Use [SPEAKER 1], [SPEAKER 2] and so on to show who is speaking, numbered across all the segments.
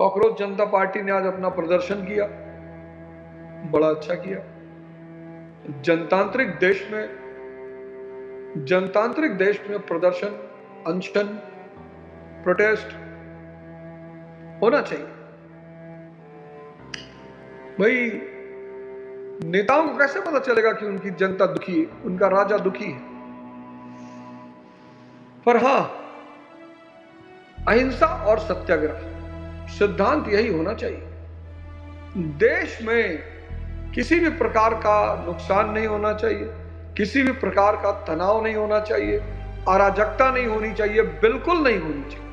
[SPEAKER 1] Cockroach जनता party ने आज अपना प्रदर्शन किया, बड़ा अच्छा किया। जनतांत्रिक देश में प्रदर्शन, अनशन, प्रोटेस्ट होना चाहिए। भाई नेताओं को कैसे पता चलेगा कि उनकी जनता दुखी है, उनका राजा दुखी है? पर हां, अहिंसा और सत्याग्रह सिद्धांत यही होना चाहिए। देश में किसी भी प्रकार का नुकसान नहीं होना चाहिए, किसी भी प्रकार का तनाव नहीं होना चाहिए, अराजकता नहीं होनी चाहिए, बिल्कुल नहीं होनी चाहिए।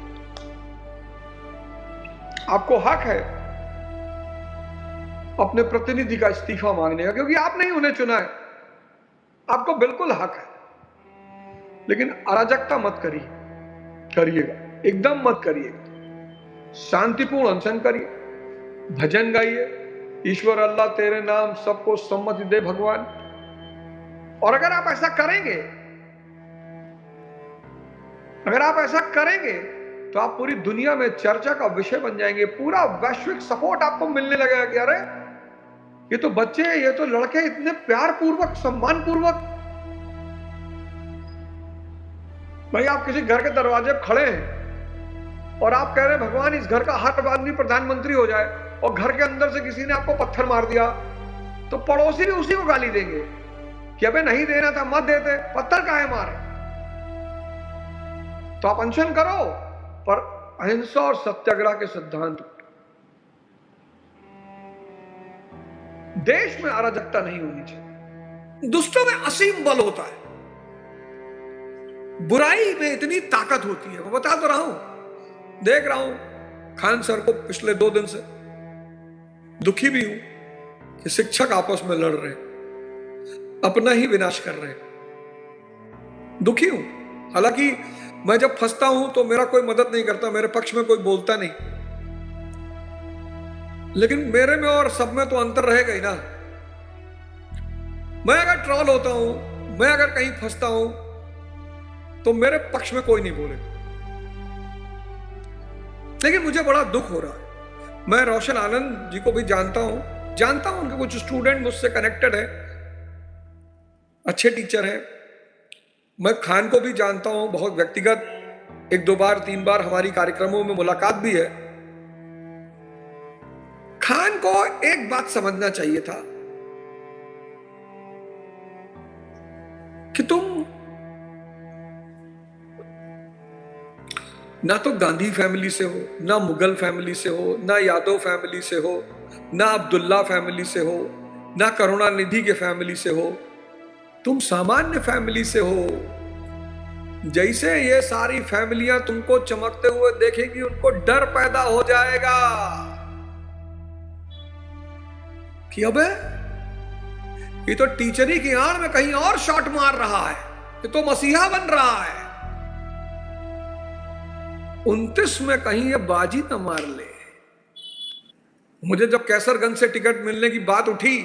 [SPEAKER 1] आपको हक है अपने प्रतिनिधि का इस्तीफा मांगने का, क्योंकि आपने ही उन्हें चुना है, आपको बिल्कुल हक है। लेकिन अराजकता मत करिएगा, एकदम मत करिएगा। शांतिपूर्ण अनशन करिए, भजन गाइए, ईश्वर अल्लाह तेरे नाम सबको सम्मति दे भगवान। और अगर आप ऐसा करेंगे तो आप पूरी दुनिया में चर्चा का विषय बन जाएंगे। पूरा वैश्विक सपोर्ट आपको मिलने लगेगा कि अरे ये तो बच्चे, ये तो लड़के इतने प्यार पूर्वक, सम्मान पूर्वक। भाई आप किसी घर के दरवाजे पर खड़े हैं और आप कह रहे हैं भगवान इस घर का हर आदमी प्रधानमंत्री हो जाए, और घर के अंदर से किसी ने आपको पत्थर मार दिया, तो पड़ोसी भी उसी को गाली देंगे कि अबे नहीं देना था, मत देते, पत्थर काहे मारे। तो आप अनशन करो, पर अहिंसा और सत्याग्रह के सिद्धांत। देश में अराजकता नहीं होनी चाहिए। दुष्टों में असीम बल होता है, बुराई में इतनी ताकत होती है। मैं बता तो रहा हूं, देख रहा हूं खान सर को पिछले 2 दिन से, दुखी भी हूं कि शिक्षक आपस में लड़ रहे हैं, अपना ही विनाश कर रहे हैं। दुखी हूं। हालांकि मैं जब फंसता हूं तो मेरा कोई मदद नहीं करता, मेरे पक्ष में कोई बोलता नहीं, लेकिन मेरे में और सब में तो अंतर रहेगा ही ना। मैं अगर ट्रॉल होता हूं, मैं अगर कहीं फंसता हूं, तो मेरे पक्ष में कोई नहीं बोलेगा। लेकिन मुझे बड़ा दुख हो रहा है। मैं रोशन आनंद जी को भी जानता हूं, उनके कुछ स्टूडेंट मुझसे कनेक्टेड है, अच्छे टीचर हैं। मैं खान को भी जानता हूं बहुत व्यक्तिगत, 1-2 बार 3 बार हमारी कार्यक्रमों में मुलाकात भी है। खान को एक बात समझना चाहिए था कि तुम ना तो गांधी फैमिली से हो, ना मुगल फैमिली से हो, ना यादव फैमिली से हो, ना अब्दुल्ला फैमिली से हो, ना करुणानिधि के फैमिली से हो, तुम सामान्य फैमिली से हो। जैसे ये सारी फैमिलियां तुमको चमकते हुए देखेंगी, उनको डर पैदा हो जाएगा कि अबे ये तो टीचरी की आड़ में कहीं और शॉट मार रहा है, ये तो मसीहा बन रहा है। 29 में कहीं ये बाजी न मार ले। मुझे जब कैसरगंज से टिकट मिलने की बात उठी,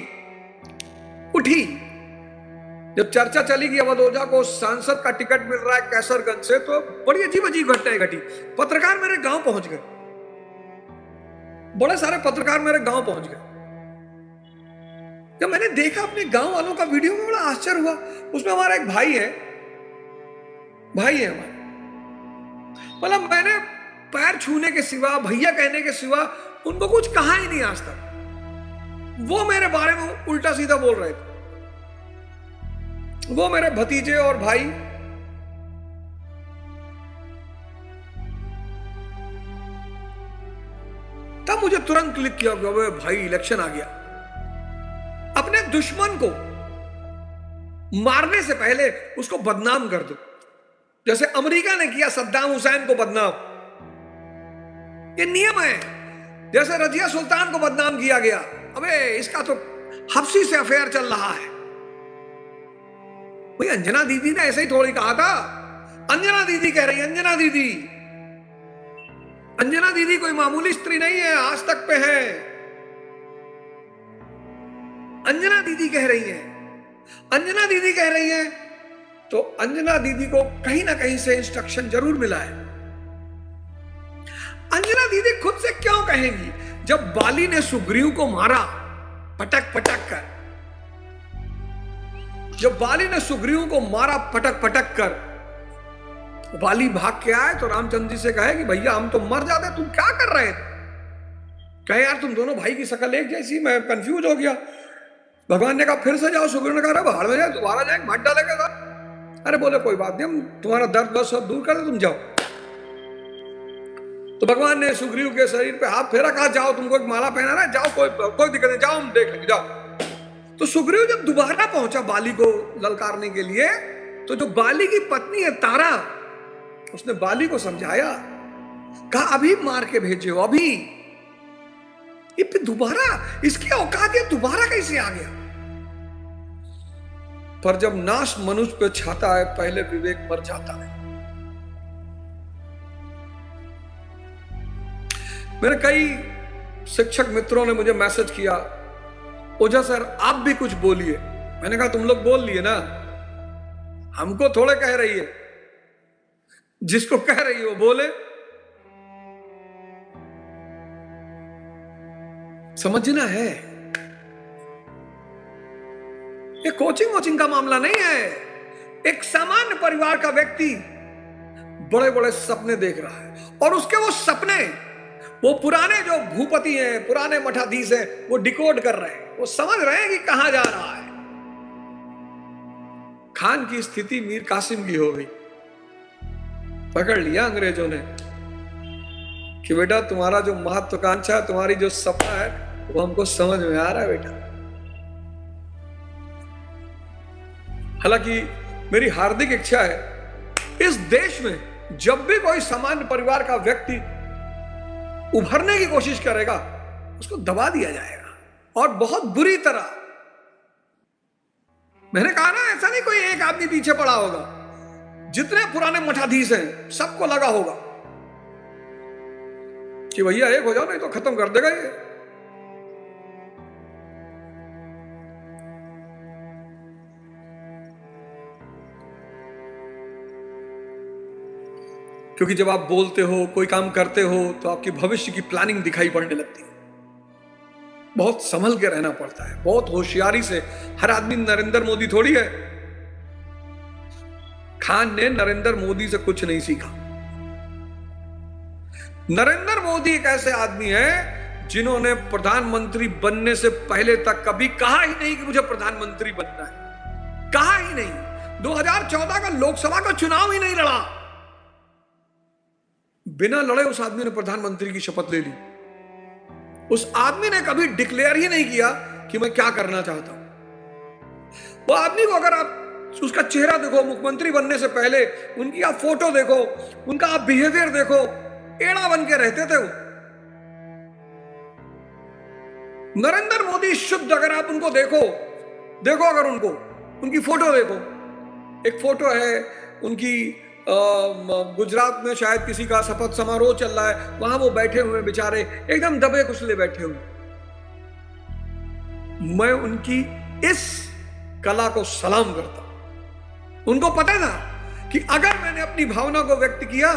[SPEAKER 1] जब चर्चा चली कि अवध ओझा को सांसद का टिकट मिल रहा है कैसरगंज से, तो बड़ी अजीब घटनाएं घटी। पत्रकार मेरे गांव पहुंच गए, बड़े सारे पत्रकार मेरे गांव पहुंच गए। जब मैंने देखा अपने गांव वालों का वीडियो में, बड़ा आश्चर्य हुआ। उसमें हमारा एक भाई है हमारे, मतलब मैंने पैर छूने के सिवा, भैया कहने के सिवा उनको कुछ कहा ही नहीं आज तक। वो मेरे बारे में उल्टा सीधा बोल रहे थे। वो मेरे भतीजे और भाई, तब मुझे तुरंत क्लिक किया कि अबे भाई इलेक्शन आ गया। अपने दुश्मन को मारने से पहले उसको बदनाम कर दो, जैसे अमेरिका ने किया सद्दाम हुसैन को बदनाम। ये नियम है। जैसे रजिया सुल्तान को बदनाम किया गया, अबे इसका तो हफ्सी से अफेयर चल रहा है। भाई अंजना दीदी ने ऐसे ही थोड़ी कहा था। अंजना दीदी कह रही है, अंजना दीदी कोई मामूली स्त्री नहीं है, आज तक पे है। अंजना दीदी कह रही है, तो अंजना दीदी को कहीं ना कहीं से इंस्ट्रक्शन जरूर मिला है। अंजना दीदी खुद से क्यों कहेंगी, जब बाली ने सुग्रीव को मारा पटक पटक कर, जब बाली ने सुग्रीव को मारा पटक पटक कर, बाली भाग के आए तो रामचंद्र जी से कहे कि भैया हम तो मर जाते, तुम क्या कर रहे थे? कहे यार तुम दोनों भाई की शक्ल एक जैसी, मैं कंफ्यूज हो गया। भगवान ने कहा फिर से जाओ, सुग्रीव ने कहा बाहर में जाए, दोबारा जाए मार डालेगा था। अरे बोले कोई बात नहीं, हम तुम्हारा दर्द बस सब दूर कर दे, तुम जाओ। तो भगवान ने सुग्रीव के शरीर पे हाथ फेरा, कहा जाओ, तुमको एक माला पहना है, जाओ, कोई दिक्कत नहीं, जाओ हम देख लेंगे, जाओ। तो सुग्रीव जब दोबारा पहुंचा बाली को ललकारने के लिए, तो जो बाली की पत्नी है तारा, उसने बाली को समझाया, कहा अभी मार के भेजो, अभी। ये दोबारा इसकी औकात है, दोबारा कैसे आ गया? पर जब नाश मनुष्य पे छाता है, पहले विवेक मर जाता है। मेरे कई शिक्षक मित्रों ने मुझे मैसेज किया, ओझा सर आप भी कुछ बोलिए। मैंने कहा तुम लोग बोल लिए ना, हमको थोड़े कह रही है, जिसको कह रही है वो बोले। समझना है, ये कोचिंग का मामला नहीं है। एक सामान्य परिवार का व्यक्ति बड़े बड़े सपने देख रहा है, और उसके वो सपने वो पुराने जो भूपति हैं, पुराने मठाधीश हैं, वो डिकोड कर रहे हैं, वो समझ रहे हैं कि कहां जा रहा है। खान की स्थिति मीर कासिम की हो गई। पकड़ लिया अंग्रेजों ने कि बेटा तुम्हारा जो महत्वाकांक्षा, तुम्हारी जो सपना है, वो हमको समझ में आ रहा है बेटा। हालांकि मेरी हार्दिक इच्छा है इस देश में जब भी कोई सामान्य परिवार का व्यक्ति उभरने की कोशिश करेगा, उसको दबा दिया जाएगा, और बहुत बुरी तरह। मैंने कहा ना, ऐसा नहीं कोई एक आदमी पीछे पड़ा होगा, जितने पुराने मठाधीश हैं सबको लगा होगा कि भैया एक हो जाओ, नहीं तो खत्म कर देगा ये। क्योंकि जब आप बोलते हो, कोई काम करते हो, तो आपकी भविष्य की प्लानिंग दिखाई पड़ने लगती है। बहुत संभल के रहना पड़ता है, बहुत होशियारी से। हर आदमी नरेंद्र मोदी थोड़ी है। खान ने नरेंद्र मोदी से कुछ नहीं सीखा। नरेंद्र मोदी एक ऐसे आदमी है जिन्होंने प्रधानमंत्री बनने से पहले तक कभी कहा ही नहीं कि मुझे प्रधानमंत्री बनना है, कहा ही नहीं। 2014 का लोकसभा का चुनाव ही नहीं लड़ा, बिना लड़े उस आदमी ने प्रधानमंत्री की शपथ ले ली। उस आदमी ने कभी डिक्लेयर ही नहीं किया कि मैं क्या करना चाहता हूं। वो आदमी को अगर आप उसका चेहरा देखो, मुख्यमंत्री बनने से पहले उनकी आप फोटो देखो, उनका आप बिहेवियर देखो, एड़ा बन के रहते थे वो। नरेंद्र मोदी शुद्ध अगर आप उनको देखो अगर उनको, उनकी फोटो देखो। एक फोटो है उनकी, गुजरात में शायद किसी का शपथ समारोह चल रहा है, वहां वो बैठे हुए बेचारे एकदम दबे कुचले बैठे हुए। मैं उनकी इस कला को सलाम करता हूं। उनको पता था कि अगर मैंने अपनी भावना को व्यक्त किया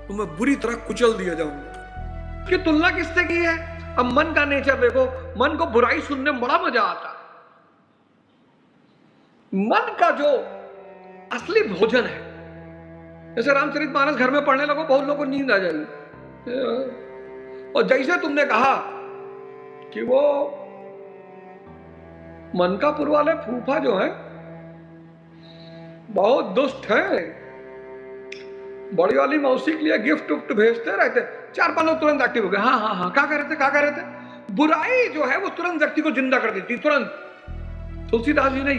[SPEAKER 1] तो मैं बुरी तरह कुचल दिया जाऊंगा। कि तुलना किससे की है? अब मन का नेचर देखो, मन को बुराई सुनने में बड़ा मजा आता। मन का जो असली भोजन है, जैसे रामचरितमानस घर में पढ़ने लगो, बहुत लोगों को नींद आ जाएगी। और जैसे तुमने कहा कि वो मनकापुर वाले फूफा जो है बहुत दुष्ट है, बड़ी वाली मौसी के लिए गिफ्ट उफ्ट भेजते रहते, 4-5 लोग तुरंत एक्टिव हो गए। हाँ हाँ हाँ, क्या कर रहे थे? बुराई जो है वो तुरंत व्यक्ति को जिंदा कर देती, तुरंत। तुलसीदास जी ने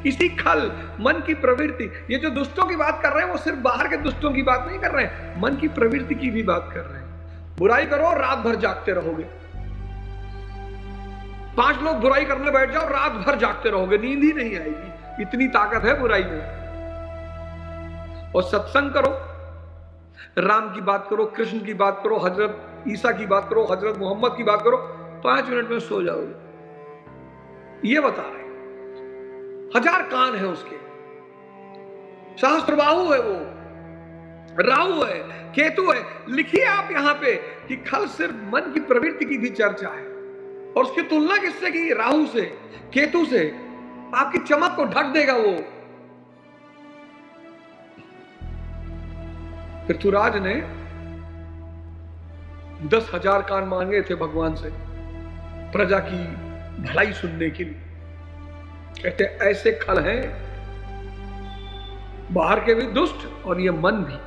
[SPEAKER 1] इसी खल, मन की प्रवृत्ति, ये जो दुष्टों की बात कर रहे हैं वो सिर्फ बाहर के दुष्टों की बात नहीं कर रहे हैं, मन की प्रवृत्ति की भी बात कर रहे हैं। बुराई करो, रात भर जागते रहोगे। 5 लोग बुराई करने बैठ जाओ, रात भर जागते रहोगे, नींद ही नहीं आएगी, इतनी ताकत है बुराई में। और सत्संग करो, राम की बात करो, कृष्ण की बात करो, हजरत ईसा की बात करो, हजरत मोहम्मद की बात करो, 5 मिनट में सो जाओगे। ये बता रहे, 1000 कान है उसके, सहस्त्र बाहु है वो, राहु है, केतु है। लिखिए आप यहां पे कि कल सिर्फ मन की प्रवृत्ति की भी चर्चा है, और उसकी तुलना किससे की? राहु से, केतु से। आपकी चमक को ढक देगा वो। पृथ्वीराज ने 10,000 कान मांगे थे भगवान से प्रजा की भलाई सुनने के लिए। कहते ऐसे खल हैं बाहर के भी दुष्ट और ये मन भी।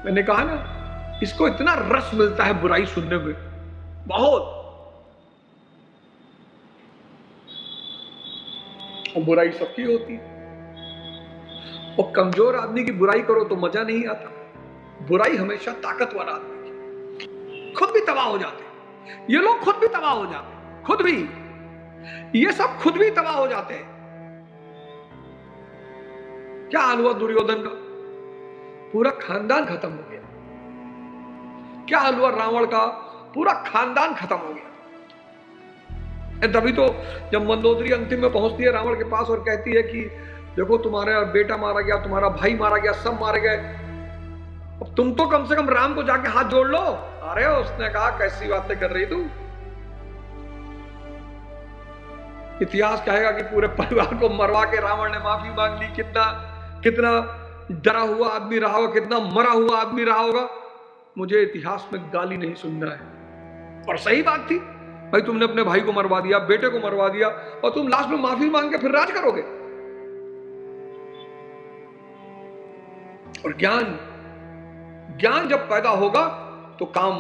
[SPEAKER 1] मैंने कहा ना, इसको इतना रस मिलता है बुराई सुनने में, बहुत। और बुराई सबकी होती है, और कमजोर आदमी की बुराई करो तो मजा नहीं आता। बुराई हमेशा ताकतवर आदमी की। खुद भी तबाह हो जाते, ये लोग खुद भी तबाह हो जाते, खुद भी, ये सब खुद भी तबाह हो जाते हैं। क्या हाल हुआ दुर्योधन का? पूरा खानदान खत्म हो गया। क्या हाल हुआ रावण का? पूरा खानदान खत्म हो गया। तभी तो जब मंदोदरी अंतिम में पहुंचती है रावण के पास और कहती है कि देखो तुम्हारा बेटा मारा गया, तुम्हारा भाई मारा गया, सब मारे गए, अब तुम तो कम से कम राम को जाके हाथ जोड़ लो। अरे उसने कहा कैसी बातें कर रही तू? इतिहास कहेगा कि पूरे परिवार को मरवा के रावण ने माफी मांग ली। कितना कितना डरा हुआ आदमी रहा होगा, कितना मरा हुआ आदमी रहा होगा। मुझे इतिहास में गाली नहीं सुनना है। और सही बात थी भाई, तुमने अपने भाई को मरवा दिया, बेटे को मरवा दिया, और तुम लास्ट में माफी मांग के फिर राज करोगे। और ज्ञान जब पैदा होगा तो काम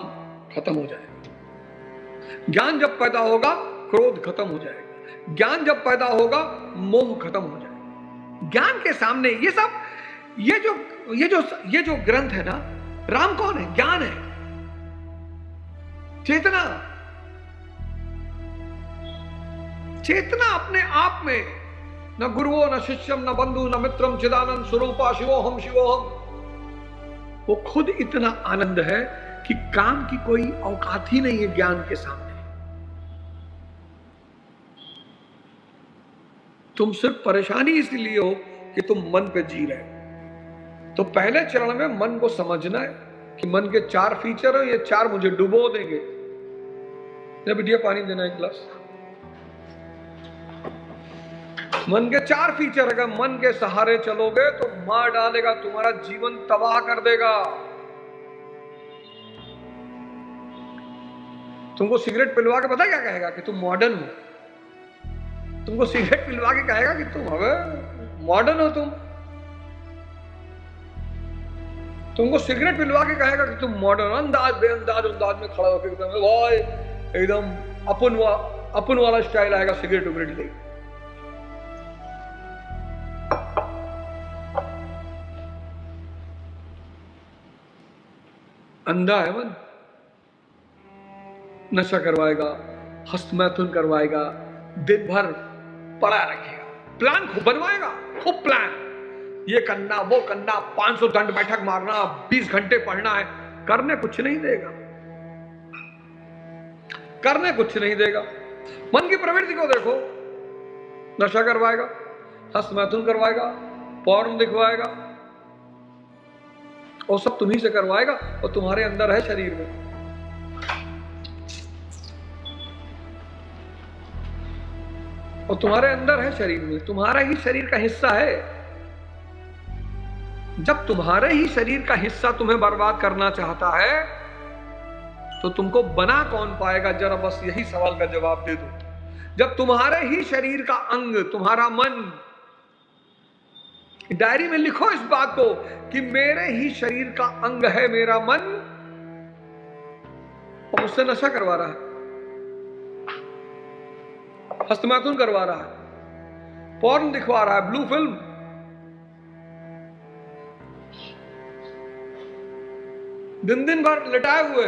[SPEAKER 1] खत्म हो जाएगा। ज्ञान जब पैदा होगा क्रोध खत्म हो जाएगा। ज्ञान जब पैदा होगा मोह खत्म हो जाएगा। ज्ञान के सामने ये सब, ये जो ग्रंथ है ना, राम कौन है? ज्ञान है, चेतना। चेतना अपने आप में, न गुरुओ न शिष्यम न बंधु न मित्रम चिदानंद स्वरूपा शिवोहम शिवोहम। वो खुद इतना आनंद है कि काम की कोई औकात ही नहीं है ज्ञान के सामने। तुम सिर्फ परेशानी इसलिए हो कि तुम मन पे जी रहे हो। तो पहले चरण में मन को समझना है कि मन के 4 फीचर है, ये 4 मुझे डुबो देंगे। बिटिया पानी देना एक गिलास। मन के 4 फीचर, अगर मन के सहारे चलोगे तो मार डालेगा, तुम्हारा जीवन तबाह कर देगा। तुमको सिगरेट पिलवा के पता क्या कहेगा? कि तुम मॉडर्न हो। तुमको सिगरेट पिलवा के कहेगा कि तुम हमें मॉडर्न हो। तुमको सिगरेट पिलवा के कहेगा कि तुम मॉडर्न। अंदाज बेअंदाज में खड़ा होकर एकदम अपन वाला स्टाइल आएगा सिगरेट उगरेट ले। अंधा है मन। नशा करवाएगा, हस्तमैथुन करवाएगा, दिन भर पड़ा रखेगा, प्लान खूब बनवाएगा, खूब प्लान, ये करना वो करना, 500 दंड बैठक मारना, 20 घंटे पढ़ना है। करने कुछ नहीं देगा, करने कुछ नहीं देगा। मन की प्रवृत्ति को देखो, नशा करवाएगा, हस्तमैथुन करवाएगा, पॉर्न दिखवाएगा, और सब तुम्ही से करवाएगा। और तुम्हारे अंदर है शरीर में, और तुम्हारे अंदर है शरीर में, तुम्हारा ही शरीर का हिस्सा है। जब तुम्हारे ही शरीर का हिस्सा तुम्हें बर्बाद करना चाहता है तो तुमको बना कौन पाएगा? जरा बस यही सवाल का जवाब दे दो। जब तुम्हारे ही शरीर का अंग, तुम्हारा मन, डायरी में लिखो इस बात को कि मेरे ही शरीर का अंग है मेरा मन, और मुझसे नशा करवा रहा है, हस्तमैथुन करवा रहा है, पॉर्न दिखवा रहा है, ब्लू फिल्म, दिन भर लिटाए हुए,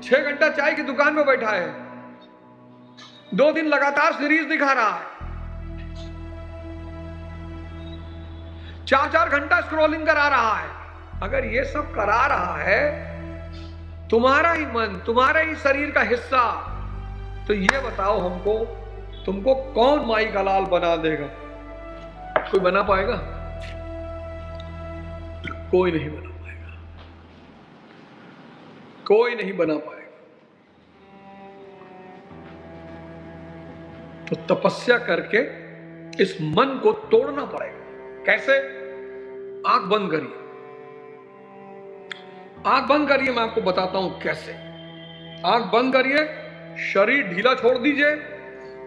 [SPEAKER 1] 6 घंटा चाय की दुकान में बैठा है, 2 दिन लगातार सीरीज दिखा रहा है, 4-4 घंटा स्क्रॉलिंग करा रहा है। अगर ये सब करा रहा है तुम्हारा ही मन, तुम्हारे ही शरीर का हिस्सा, तो ये बताओ हमको, तुमको कौन माई का लाल बना देगा? कोई बना पाएगा? कोई नहीं बना पाएगा, कोई नहीं बना पाएगा। तो तपस्या करके इस मन को तोड़ना पड़ेगा। कैसे? आंख बंद करिए, आंख बंद करिए, मैं आपको बताता हूं कैसे। आंख बंद करिए, शरीर ढीला छोड़ दीजिए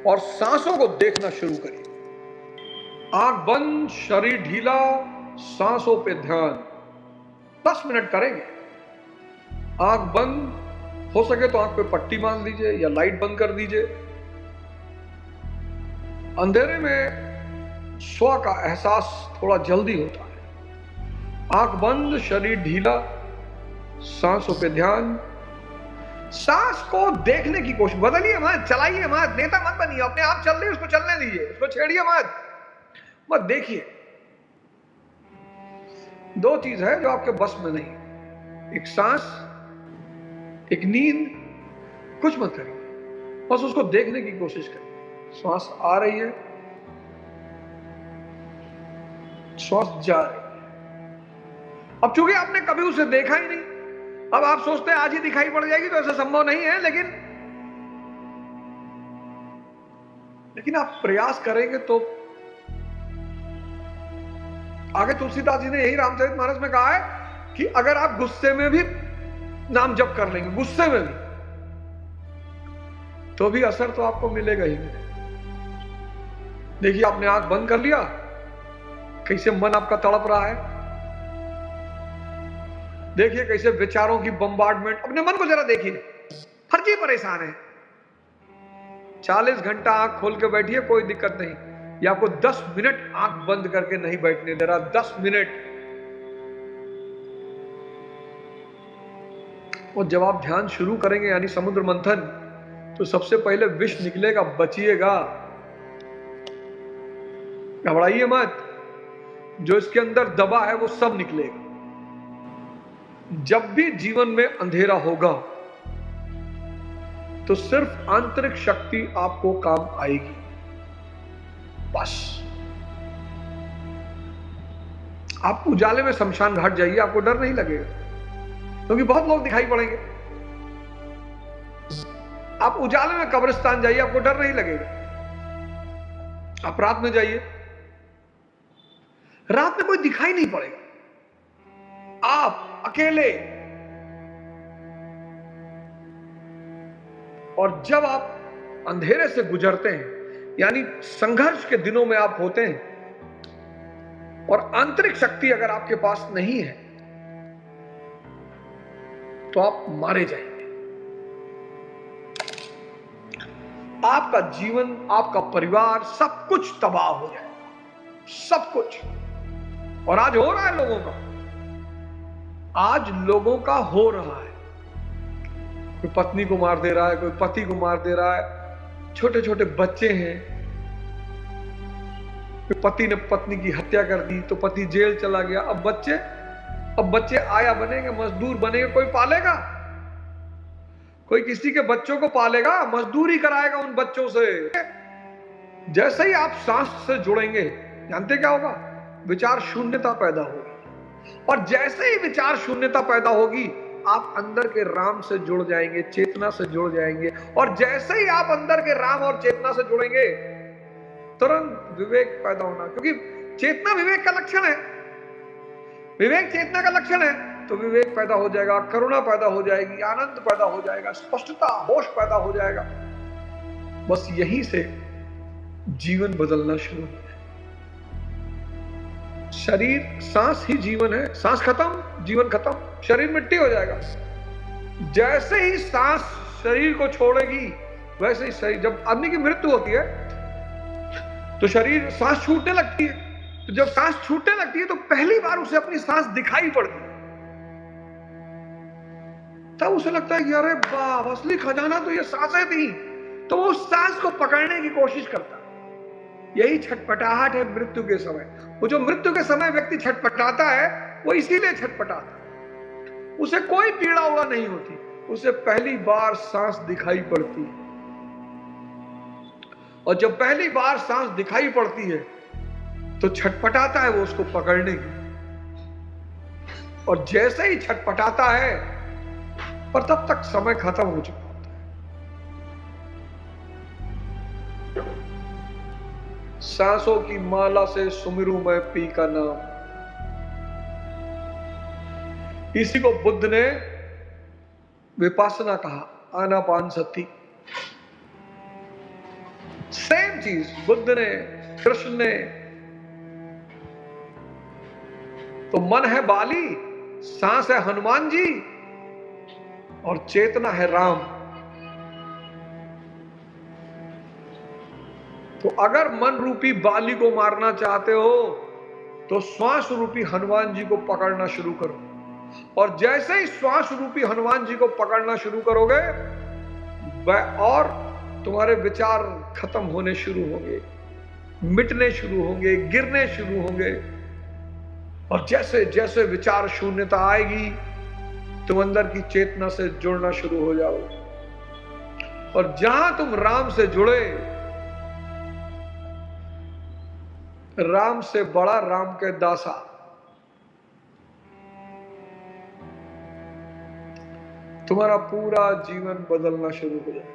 [SPEAKER 1] और सांसों को देखना शुरू करिए। आंख बंद, शरीर ढीला, सांसों पे ध्यान। 10 मिनट करेंगे। आंख बंद, हो सके तो आंख पे पट्टी बांध लीजिए या लाइट बंद कर दीजिए। अंधेरे में स्व का एहसास थोड़ा जल्दी होता है। आंख बंद, शरीर ढीला, सांसों पे ध्यान। सांस को देखने की कोशिश, बदलिए मत, चलाइए मत, नेता मत बनिए। अपने आप चल रही है, उसको चलने दीजिए, उसको छेड़िए मत देखिए। 2 चीज है जो आपके बस में नहीं, एक सांस, एक नींद। कुछ मत करिए, बस उसको देखने की कोशिश करिए। श्वास आ रही है, श्वास जा रही है। अब चूंकि आपने कभी उसे देखा ही नहीं, अब आप सोचते हैं आज ही दिखाई पड़ जाएगी, तो ऐसा संभव नहीं है। लेकिन आप प्रयास करेंगे तो आगे तुलसीदास जी ने यही रामचरितमानस में कहा है कि अगर आप गुस्से में भी नाम जप कर लेंगे, गुस्से में भी, तो भी असर तो आपको मिलेगा ही मिलेगा। देखिए, आपने आंख बंद कर लिया, कैसे मन आपका तड़प रहा है। देखिए कैसे विचारों की बम्बार्डमेंट। अपने मन को जरा देखिए, फर्जी परेशान है। 40 घंटा आंख खोल के बैठिए, कोई दिक्कत नहीं। या आपको 10 मिनट आंख बंद करके नहीं बैठने दे रहा, 10 मिनट। और जब आप ध्यान शुरू करेंगे, यानी समुद्र मंथन, तो सबसे पहले विष निकलेगा, बचिएगा, घबराइए मत। जो इसके अंदर दबा है वो सब निकलेगा। जब भी जीवन में अंधेरा होगा तो सिर्फ आंतरिक शक्ति आपको काम आएगी, बस। आप उजाले में शमशान घाट जाइए, आपको डर नहीं लगेगा, क्योंकि बहुत लोग दिखाई पड़ेंगे। आप उजाले में कब्रिस्तान जाइए, आपको डर नहीं लगेगा। आप रात में जाइए, रात में कोई दिखाई नहीं पड़ेगा, आप अकेले। और जब आप अंधेरे से गुजरते हैं, यानी संघर्ष के दिनों में आप होते हैं, और आंतरिक शक्ति अगर आपके पास नहीं है, तो आप मारे जाएंगे। आपका जीवन, आपका परिवार, सब कुछ तबाह हो जाएगा, सब कुछ। और आज हो रहा है लोगों का, आज लोगों का हो रहा है। कोई पत्नी को मार दे रहा है, कोई पति को मार दे रहा है, छोटे छोटे बच्चे हैं। कोई पति ने पत्नी की हत्या कर दी तो पति जेल चला गया। अब बच्चे आया बनेंगे, मजदूर बनेंगे। कोई पालेगा? कोई किसी के बच्चों को पालेगा? मजदूरी कराएगा उन बच्चों से। जैसे ही आप सांस से जुड़ेंगे, जानते क्या होगा? विचार शून्यता पैदा होगी। और जैसे ही विचार शून्यता पैदा होगी, आप अंदर के राम से जुड़ जाएंगे, चेतना से जुड़ जाएंगे। और जैसे ही आप अंदर के राम और चेतना से जुड़ेंगे, तुरंत विवेक पैदा होना। क्योंकि चेतना विवेक का लक्षण है, विवेक चेतना का लक्षण है। तो विवेक पैदा हो जाएगा, करुणा पैदा हो जाएगी, आनंद पैदा हो जाएगा, स्पष्टता, होश पैदा हो जाएगा। बस यहीं से जीवन बदलना शुरू हो जाए। शरीर, सांस ही जीवन है। सांस खत्म, जीवन खत्म, शरीर मिट्टी हो जाएगा। जैसे ही सांस शरीर को छोड़ेगी, वैसे ही शरीर, जब आदमी की मृत्यु होती है तो शरीर, सांस छूटने लगती है। तो जब सांस छूटने लगती है तो पहली बार उसे अपनी सांस दिखाई पड़ती है। तब उसे लगता है कि अरे बाप, असली खजाना तो ये सांसें थी। तो वो उस सांस को पकड़ने की कोशिश करता है। यही छटपटाहट है मृत्यु के समय। वो जो मृत्यु के समय व्यक्ति छटपटाता है, वो इसीलिए छटपटाता है। उसे कोई पीड़ा उड़ा नहीं होती, उसे पहली बार सांस दिखाई पड़ती है। और जब पहली बार सांस दिखाई पड़ती है तो छटपटाता है वो उसको पकड़ने की। और जैसे ही छटपटाता है, पर तब तक समय खत्म हो चुका होता है। सांसों की माला से सुमिरू मैं पी का नाम, इसी को बुद्ध ने विपासना कहा, आनापानसति। सेम चीज बुद्ध ने, कृष्ण ने। तो मन है बाली, सांस है हनुमान जी, और चेतना है राम। तो अगर मन रूपी बाली को मारना चाहते हो तो श्वास रूपी हनुमान जी को पकड़ना शुरू करो, और जैसे ही श्वास रूपी हनुमान जी को पकड़ना शुरू करोगे, और तुम्हारे विचार खत्म होने शुरू होंगे, मिटने शुरू होंगे, गिरने शुरू होंगे। और जैसे जैसे विचार शून्यता आएगी, तुम अंदर की चेतना से जुड़ना शुरू हो जाओगे। और जहां तुम राम से जुड़े, राम से बड़ा राम के दासा, तुम्हारा पूरा जीवन बदलना शुरू हो जाए।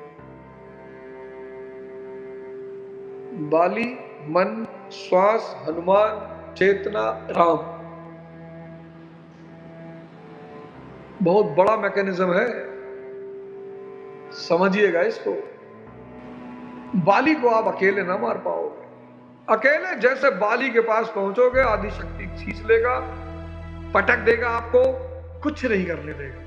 [SPEAKER 1] बाली, मन, श्वास, हनुमान, चेतना, राम, बहुत बड़ा मैकेनिज्म है, समझिएगा इसको। बाली को आप अकेले ना मार पाओगे। अकेले जैसे बाली के पास पहुंचोगे, आदि शक्ति खींच लेगा, पटक देगा, आपको कुछ नहीं करने देगा।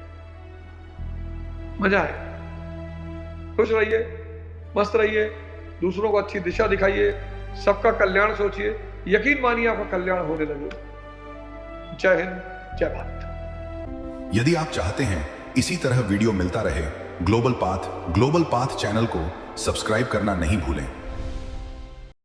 [SPEAKER 1] मजा है। खुश रहिए, मस्त रहिए, दूसरों को अच्छी दिशा दिखाइए, सबका कल्याण सोचिए, यकीन मानिए आपका कल्याण होने लगेगा। जय हिंद, जय भारत।
[SPEAKER 2] यदि आप चाहते हैं इसी तरह वीडियो मिलता रहे, ग्लोबल पाथ चैनल को सब्सक्राइब करना नहीं भूलें।